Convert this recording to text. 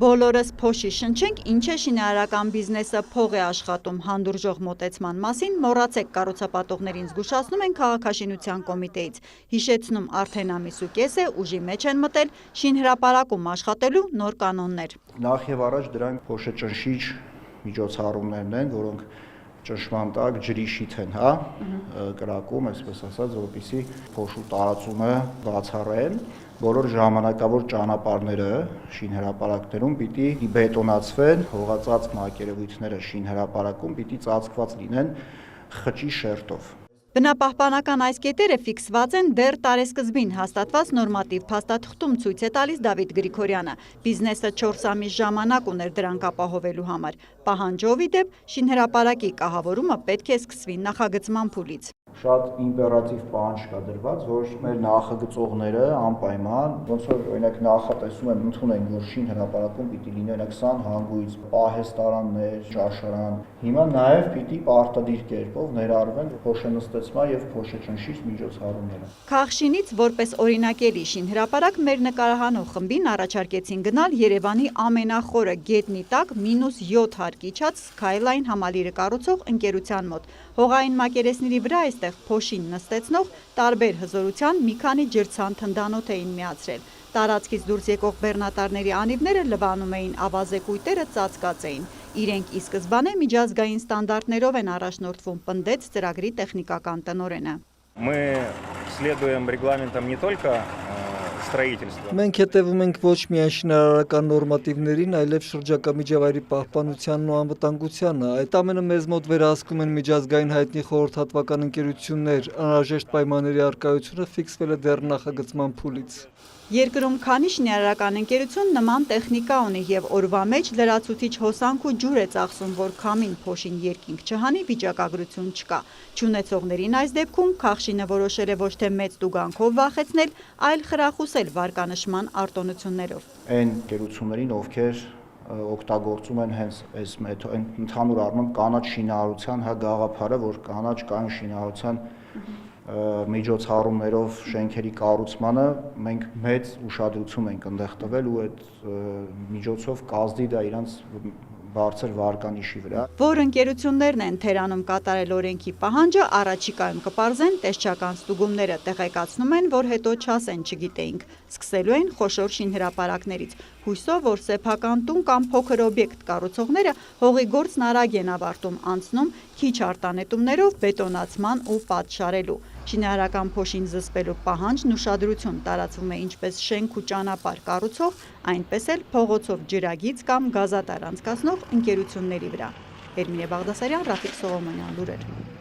Բոլորս փոշի շնչենք, ինչ է շինարարական բիզնեսը փող է աշխատում հանդուրժող մոտեցման մասին մոռացեք կառուցապատողներին զգուշացնում են քաղաքաշինության կոմիտեից։ Հիշեցնում արդեն ամիս ու կես է, ուժի մեջ են մտել շինհրապարակում աշխատելու նոր կանոններ։ Նախ եւ առաջ դրանք փոշեճնշիչ միջոցառումներն են, որոնք ճնշման տակ ջրի շիթ են, կրակում, այսպես ասած, որպեսզի փոշու տարածումը բացառեն։ Բոլոր ժամանակավոր ճանապարհները շինհրապարակներում պիտի բետոնացվեն, հողածածկ մակերևույթները շինհրապարակում պիտի ծածկված լինեն խճի շերտով։ Բնապահպանական այս կետերը ֆիքսված են դեռ տարեսկզբին հաստատված նորմատիվ փաստաթղթում ցույց է տալիս Դավիթ Գրիգորյանը։ Բիզնեսը 4 ամիս ժամանակ ուներ դրանք ապահովելու համար։ Պահանջով ի դեպ շինհրապարակի կահավորումը պետք է սկսվի նախագծման փուլից։ Շատ իմպերատիվ պահանջ կա դրված, որ մեր նախագծողները անպայման, ոնց որ օրինակ նախատեսում են ընդունել, որ շինհրապարակում պիտի լինեն 20 հանգույց, պահեստարաններ, ճաշարան, հիմա նաև պիտի պարտադիր կերպով ներառվեն փոշենստեցման եւ փոշեճնշիչ միջոցառումները։ Քաղշինից որպես օրինակելի շինհրապարակ մեր նկարահանող խմբին առաջարկեցին գնալ Երևանի ամենախորը գետնի տակ -7 հարկ իջած Skyline համալիրը կառուցող ընկերության մոտ։ Հողային մակերեսների վրա այստեղ փոշին նստեցնող տարբեր հզորության մի քանի ջրցան թնդանոթ էին միացրել։ Տարածքից դուրս եկող բեռնատարների անիվները լվանում էին, ավազե կույտերը ծածկած էին։ Իրենք ի սկզբանե միջազգային ստանդարտներով են առաջնորդվում, պնդեց ծրագրի տեխնիկական տնօրենը։ Мы следуем регламентам не только строительства. Մենք հետևում ենք ոչ միայն շինարարական նորմատիվներին, այլև շրջակա միջավայրի պահպանությանն ու անվտանգությանը։ Այդ ամենը մեզ մոտ վերահսկում են միջազգային հայտնի խորհրդատվական ընկերություններ, անհրաժեշտ պայմանների առկայությունը ֆիքսվել է դեռ նախագծման փուլից։ Երկրում քանի շինարարական ընկերություն նման տեխնիկա ունի եւ օրվա մեջ լրացուցիչ հոսանք ու ջուր է ծախսում, որ քամին փոշին երկինք չհանի, վիճակագրություն չկա։ Չունեցողներին այս դեպքում Քաղշինը որոշել է ոչ թե մեծ տուգանքով վախեցնել, այլ խրախուսել վարկանշման արտոնություններով։ Այն ընկերություններին, ովքեր օգտագործում են հենց այս ընդհանուր առմամբ կանաչ շինարարության գաղափարը, որ կանաչ կայուն շինարարության միջոցառումներով շենքերի կառուցմանը մենք մեծ ուշադրություն ենք ընդեղ տվել ու այդ միջոցով կազդի դա իրանց բարձր վարկանիշի վրա։ Որ ընկերություններն են Թերանում կատարել օրենքի պահանջը, առաջիկայում կպարզեն տեսչական ստուգումները, տեղեկացնում են, որ հետո չասեն չգիտեինք, սկսելու են խոշոր շինհրապարակներից։ Հույսով, որ սեփական տուն կամ փոքր օբյեկտ կառուցողները հողի գործն արագ են ավարտում, անցնում քիչ արտանետումներով բետոնացման ու պատշարելու։ Շինարարական փոշին զսպելու պահանջն ուշադրություն տարածվում է ինչպես շենք ու ճանապարհ կառուցող, այնպես էլ փողոցով ջրագիծ կամ գազատար անցկացնող ընկերությունների վրա։ Էրմինե Բաղդասարյան, Ռաֆիկ Սողոմոնյան, լուրեր։